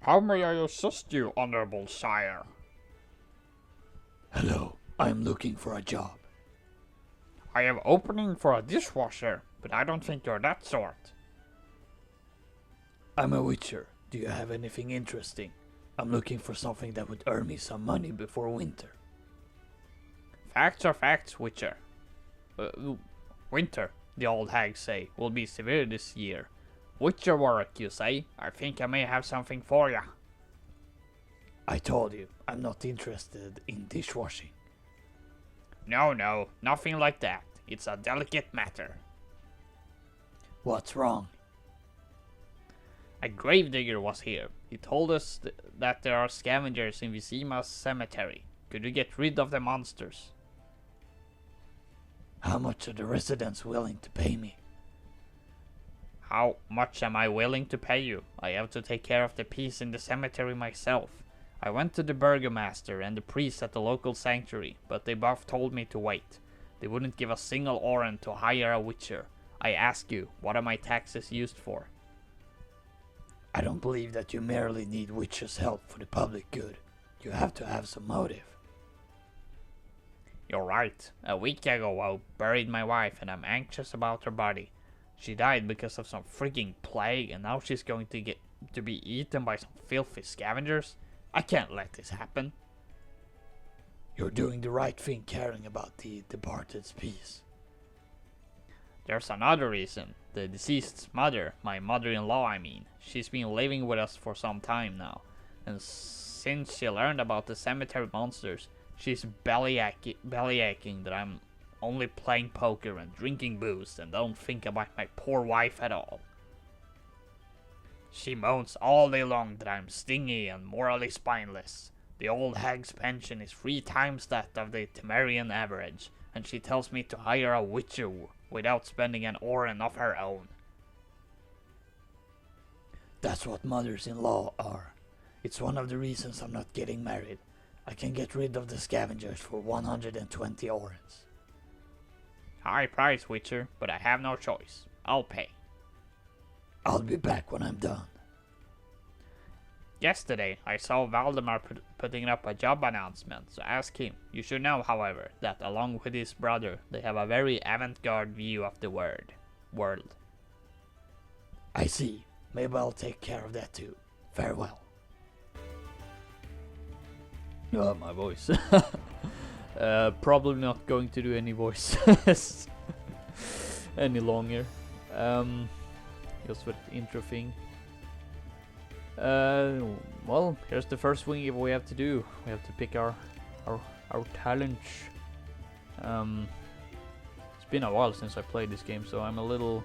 How may I assist you, honorable sire? Hello, I am looking for a job. I have opening for a dishwasher, but I don't think you're that sort. I'm a witcher. Do you have anything interesting? I'm looking for something that would earn me some money before winter. Facts are facts, Witcher. Winter, the old hags say, will be severe this year. Witcher work, you say? I think I may have something for ya. I told you, I'm not interested in dishwashing. No, nothing like that. It's a delicate matter. What's wrong? A gravedigger was here. He told us that there are scavengers in Witchmas cemetery. Could you get rid of the monsters? How much are the residents willing to pay me? How much am I willing to pay you? I have to take care of the peace in the cemetery myself. I went to the burgomaster and the priest at the local sanctuary, but they both told me to wait. They wouldn't give a single oren to hire a witcher. I ask you, what are my taxes used for? I don't believe that you merely need witches' help for the public good. You have to have some motive. You're right. A week ago I buried my wife and I'm anxious about her body. She died because of some freaking plague and now she's going to be eaten by some filthy scavengers? I can't let this happen. You're doing the right thing caring about the departed's peace. There's another reason. The deceased's mother, my mother-in-law I mean, she's been living with us for some time now. And since she learned about the cemetery monsters, she's belly aching that I'm only playing poker and drinking booze and don't think about my poor wife at all. She moans all day long that I'm stingy and morally spineless. The old hag's pension is 3 times that of the Temerian average, and she tells me to hire a witcher without spending an oren of her own. That's what mothers-in-law are. It's one of the reasons I'm not getting married. I can get rid of the scavengers for 120 orens. High price, Witcher, but I have no choice. I'll pay. I'll be back when I'm done. Yesterday, I saw Valdemar putting up a job announcement, so ask him. You should know, however, that along with his brother, they have a very avant-garde view of the world. I see. Maybe I'll take care of that too. Farewell. Oh, my voice. Probably not going to do any voices any longer. Just with the intro thing. Well, here's the first thing we have to do. We have to pick our talents. It's been a while since I played this game, so I'm a little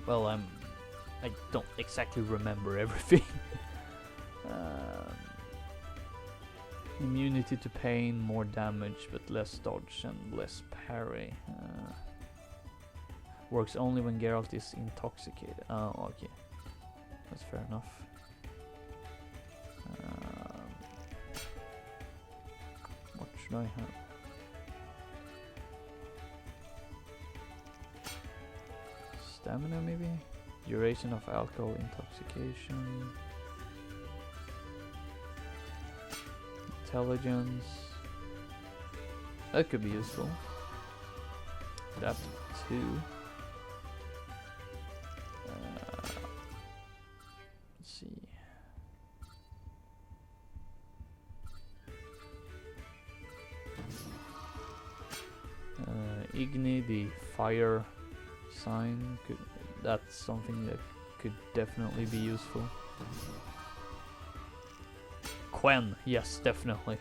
well, I don't exactly remember everything. Immunity to pain, more damage but less dodge and less parry. Works only when Geralt is intoxicated. Oh, okay. That's fair enough. What should I have? Stamina, maybe? Duration of alcohol intoxication. Intelligence. That could be useful. Adapt 2. Let's see. Igni, the fire sign, that's something that could definitely be useful. Quen, yes, definitely.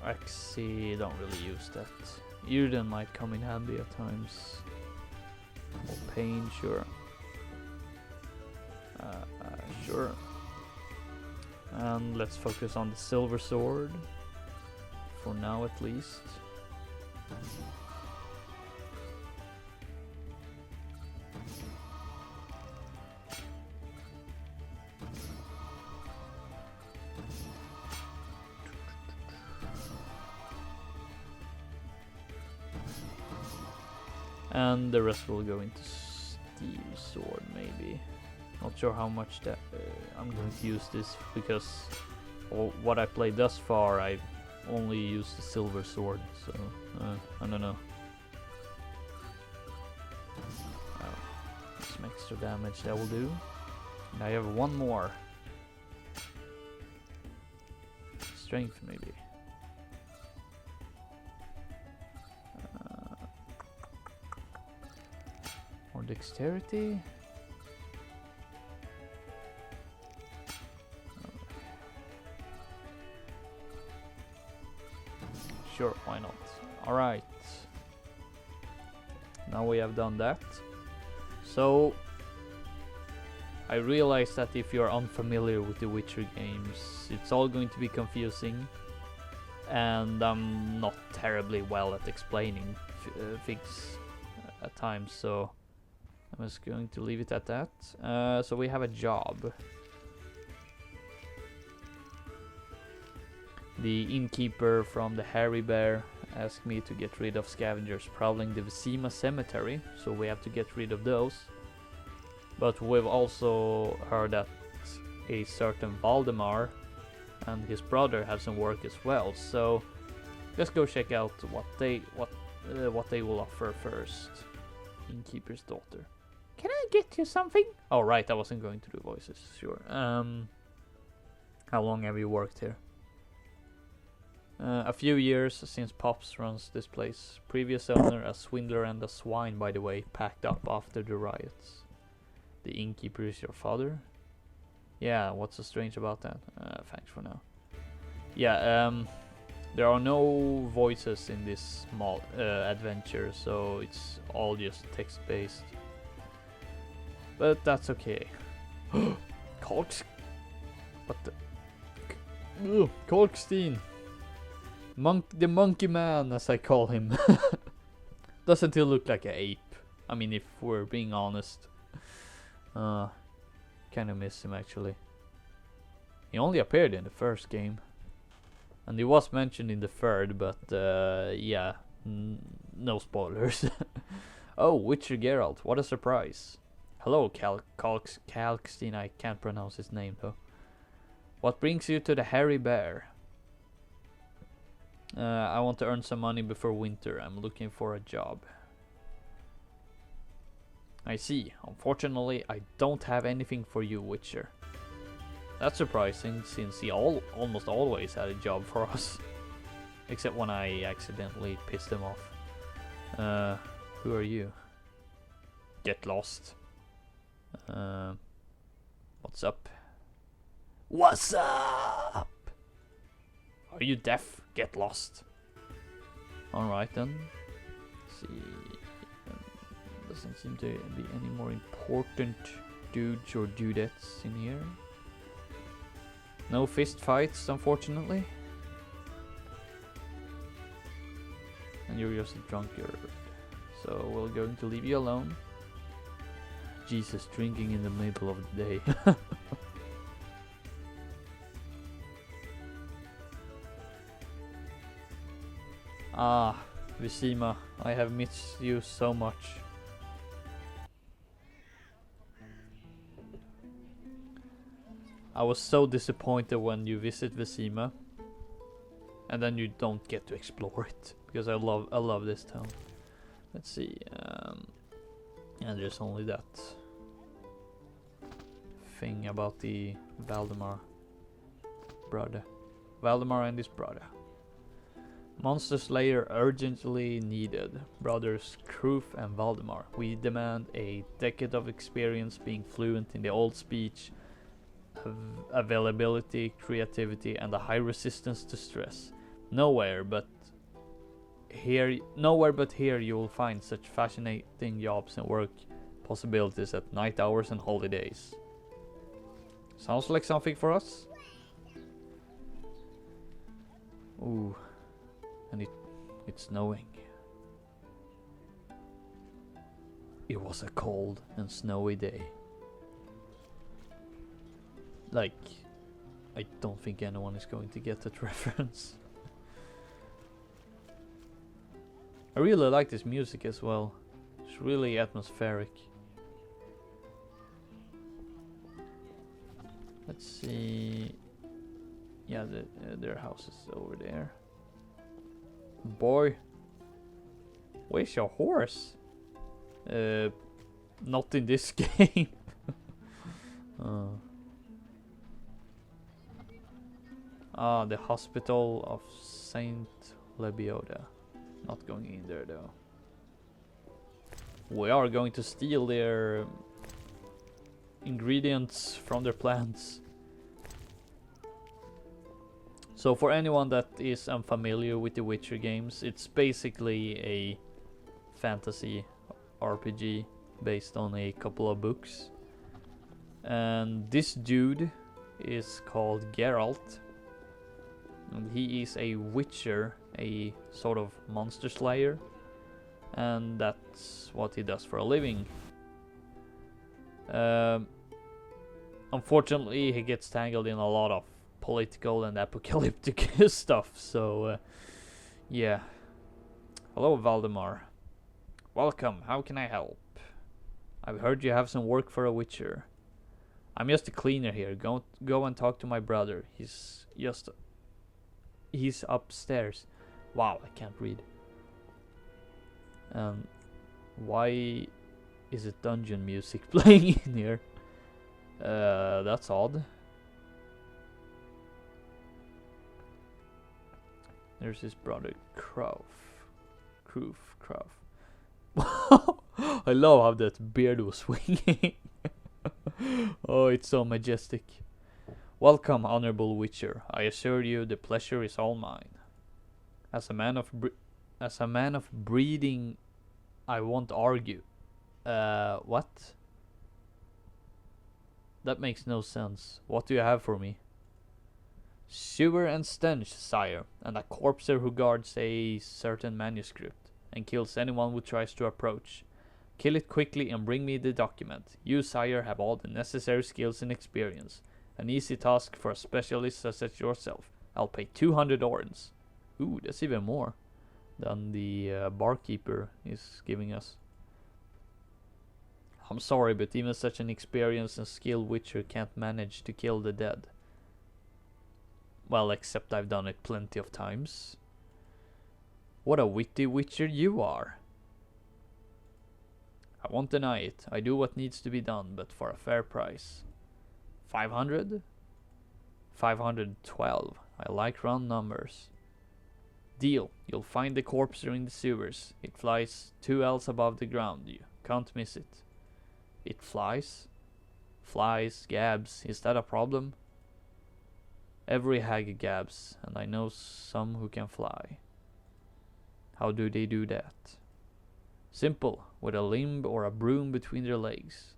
Actually, don't really use that. Irden might come in handy at times. Or pain, sure. Sure. And let's focus on the silver sword. For now, at least. And the rest will go into steel sword, maybe. Not sure how much that I'm going to use this, because what I played thus far, I've only used the silver sword, so I don't know. Some extra damage that will do. And I have one more. Strength, maybe. Or dexterity. Sure, why not? Alright. Now we have done that. So, I realize that if you're unfamiliar with the Witcher games, it's all going to be confusing. And I'm not terribly well at explaining things at times, so I'm just going to leave it at that. So we have a job. The innkeeper from the Hairy Bear asked me to get rid of scavengers prowling the Vizima cemetery, so we have to get rid of those. But we've also heard that a certain Valdemar and his brother have some work as well, so let's go check out what they will offer first. Innkeeper's daughter. Can I get you something? Oh right, I wasn't going to do voices, sure. How long have you worked here? A few years since Pops runs this place. Previous owner, a swindler and a swine, by the way, packed up after the riots. The innkeeper is your father? Yeah, what's so strange about that? Thanks for now. Yeah, there are no voices in this small adventure, so it's all just text-based. But that's okay. What the? Kalkstein! The monkey man, as I call him. Doesn't he look like an ape? I mean, if we're being honest. Kind of miss him, actually. He only appeared in the first game. And he was mentioned in the third, but yeah, no spoilers. Oh, Witcher Geralt, what a surprise. Hello, Kalkstein, I can't pronounce his name though. What brings you to the Hairy Bear? I want to earn some money before winter. I'm looking for a job. I see. Unfortunately, I don't have anything for you, Witcher. That's surprising, since he almost always had a job for us. Except when I accidentally pissed him off. Who are you? Get lost. What's up? What's up? Are you deaf? Get lost. Alright then. Let's see. Doesn't seem to be any more important dudes or dudettes in here. No fist fights, unfortunately. And you're just a drunkard. So we're going to leave you alone. Jesus, drinking in the middle of the day. Ah, Vizima, I have missed you so much. I was so disappointed when you visit Vizima, and then you don't get to explore it, because I love this town. Let's see, and there's only that thing about the Valdemar brother. Valdemar and his brother. Monster Slayer urgently needed. Brothers Kruf and Valdemar. We demand a decade of experience being fluent in the old speech, availability, creativity, and a high resistance to stress. Nowhere but here you will find such fascinating jobs and work possibilities at night hours and holidays. Sounds like something for us? Ooh. And it's snowing. It was a cold and snowy day. Like, I don't think anyone is going to get that reference. I really like this music as well. really atmospheric. Let's see. Yeah, their house is over there. Boy, where's your horse? Not in this game. The Hospital of Saint Lebioda. Not going in there though. We are going to steal their ingredients from their plants. So for anyone that is unfamiliar with the Witcher games, it's basically a fantasy RPG based on a couple of books. And this dude is called Geralt. And he is a witcher, a sort of monster slayer. And that's what he does for a living. Unfortunately, he gets tangled in a lot of political and apocalyptic stuff, so yeah. Hello, Valdemar. Welcome, how can I help? I've heard you have some work for a witcher. I'm just a cleaner here. Go and talk to my brother. He's upstairs. Wow, I can't read. Why is it dungeon music playing in here? That's odd. There's his brother Kroof. I love how that beard was swinging. Oh, it's so majestic. Welcome, honorable witcher. I assure you the pleasure is all mine. As a man of breeding, I won't argue. What? That makes no sense. What do you have for me? Sewer and stench, sire, and a corpser who guards a certain manuscript and kills anyone who tries to approach. Kill it quickly and bring me the document. You, sire, have all the necessary skills and experience. An easy task for a specialist such as yourself. I'll pay 200 orens. Ooh, that's even more than the barkeeper is giving us. I'm sorry, but even such an experienced and skilled witcher can't manage to kill the dead. Well, except I've done it plenty of times. What a witty witcher you are. I won't deny it. I do what needs to be done, but for a fair price. 500? 512. I like round numbers. Deal. You'll find the corpser in the sewers. It flies 2 ells above the ground. You can't miss it. It flies? Flies, gabs. Is that a problem? Every hag gabs, and I know some who can fly. How do they do that? Simple, with a limb or a broom between their legs.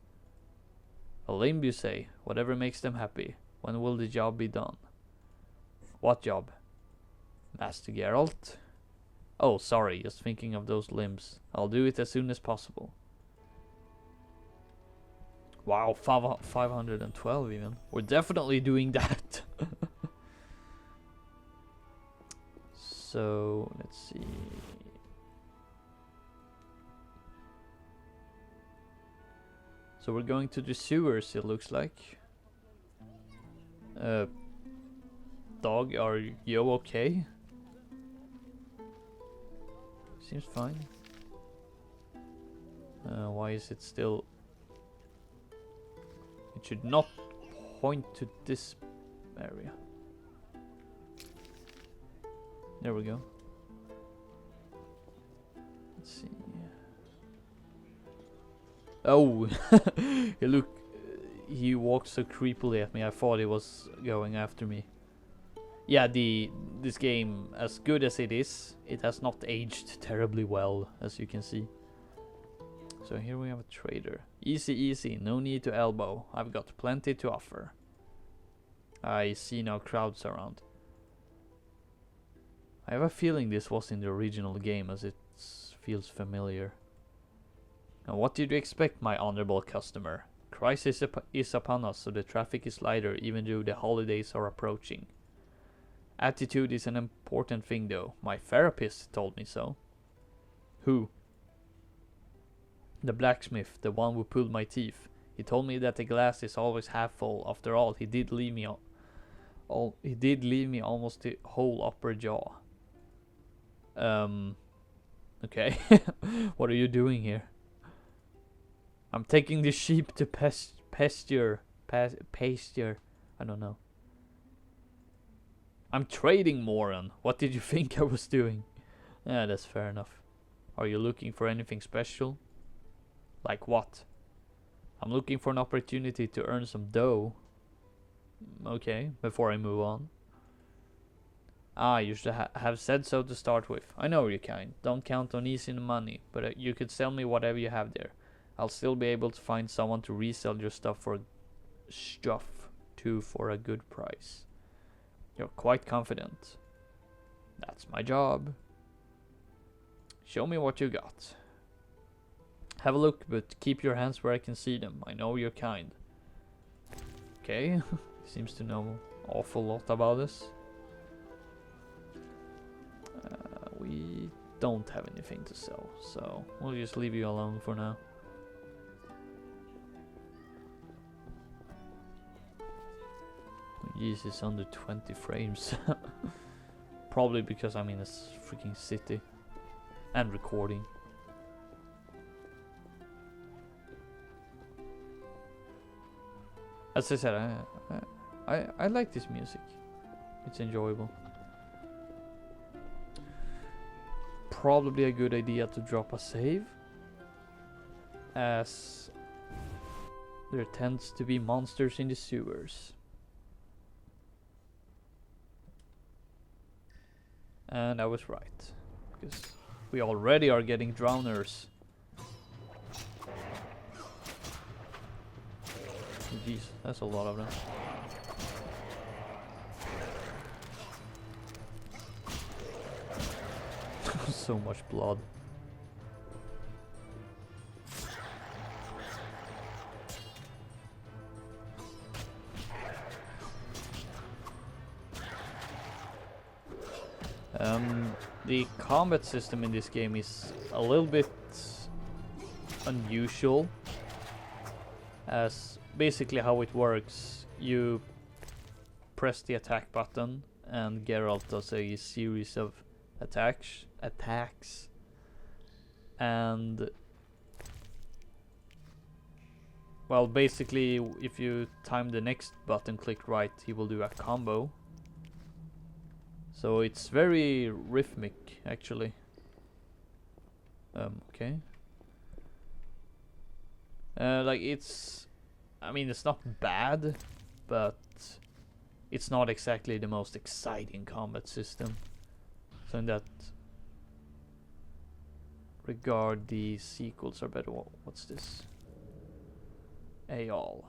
A limb, you say? Whatever makes them happy. When will the job be done? What job? Master Geralt? Oh, sorry, just thinking of those limbs. I'll do it as soon as possible. Wow, 512 even. We're definitely doing that. So, let's see. So we're going to the sewers, it looks like. Dog, are you okay? Seems fine. Why is it still... It should not point to this area. There we go. Let's see. Oh, he walked so creepily at me. I thought he was going after me. Yeah, this game, as good as it is, it has not aged terribly well, as you can see. So here we have a trader. Easy, easy, no need to elbow. I've got plenty to offer. I see no crowds around. I have a feeling this was in the original game, as it feels familiar. And what did you expect, my honorable customer? Crisis is upon us, so the traffic is lighter even though the holidays are approaching. Attitude is an important thing though. My therapist told me so. Who? The blacksmith, the one who pulled my teeth. He told me that the glass is always half full. After all, he did leave me almost the whole upper jaw. Okay. What are you doing here? I'm taking the sheep to pasture. I don't know. I'm trading, moron. What did you think I was doing? Yeah, that's fair enough. Are you looking for anything special? Like what? I'm looking for an opportunity to earn some dough. Okay, before I move on. Ah, you should have said so to start with. I know you're kind. Don't count on easy money, but you could sell me whatever you have there. I'll still be able to find someone to resell your stuff for a good price. You're quite confident. That's my job. Show me what you got. Have a look, but keep your hands where I can see them. I know you're kind. Okay, seems to know an awful lot about this. We don't have anything to sell, so we'll just leave you alone for now. Jeez, it's under 20 frames. Probably because I'm in a freaking city and recording. As I said, I like this music. It's enjoyable. Probably a good idea to drop a save, as there tends to be monsters in the sewers. And I was right, because we already are getting drowners. Jeez, that's a lot of them. So much blood. The combat system in this game is a little bit unusual, as basically how it works, you press the attack button and Geralt does a series of attacks, and well, basically if you time the next button click right, he will do a combo. So it's very rhythmic, actually. Okay. Like I mean, it's not bad, but it's not exactly the most exciting combat system. So in that regard, the sequels are better. What's this? Ayal.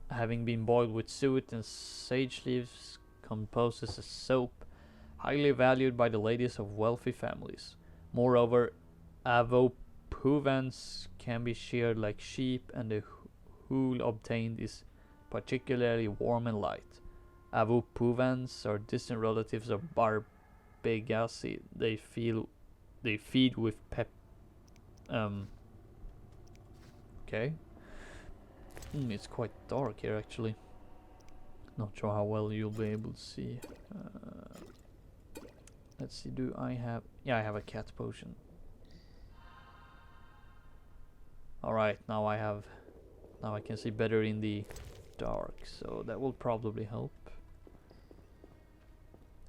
Having been boiled with suet and sage leaves, composes a soap highly valued by the ladies of wealthy families. Moreover, avopuvans can be sheared like sheep, and the wool obtained is particularly warm and light. Avopuvans are distant relatives of Barbegaceae. They feed with okay. It's quite dark here, actually. Not sure how well you'll be able to see. Let's see, do I have... Yeah, I have a cat potion. Alright, now I can see better in the dark, so that will probably help.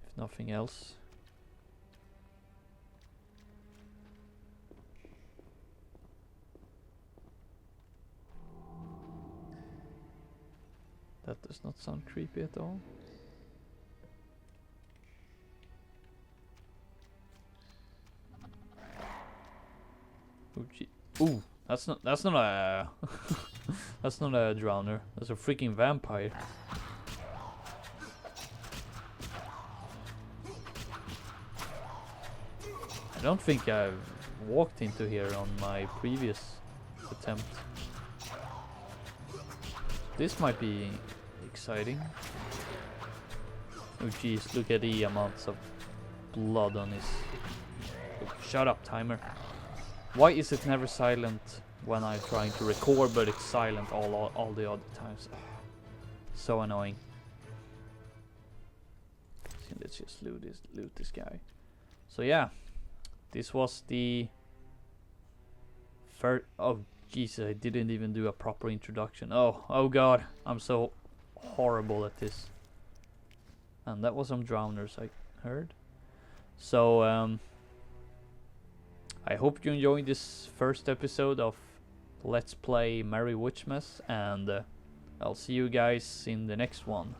If nothing else. That does not sound creepy at all. Oh gee. Ooh, that's not a that's not a drowner. That's a freaking vampire. I don't think I've walked into here on my previous attempt. This might be exciting. Oh jeez, look at the amounts of blood on his... Oh, shut up, timer. Why is it never silent when I'm trying to record, but it's silent all the other times? So annoying. So let's just loot this guy. So yeah, this was the first. Oh Jesus, I didn't even do a proper introduction. Oh God, I'm so horrible at this. And that was some drowners I heard. So I hope you enjoyed this first episode of Let's Play Merry Witchmas, and I'll see you guys in the next one.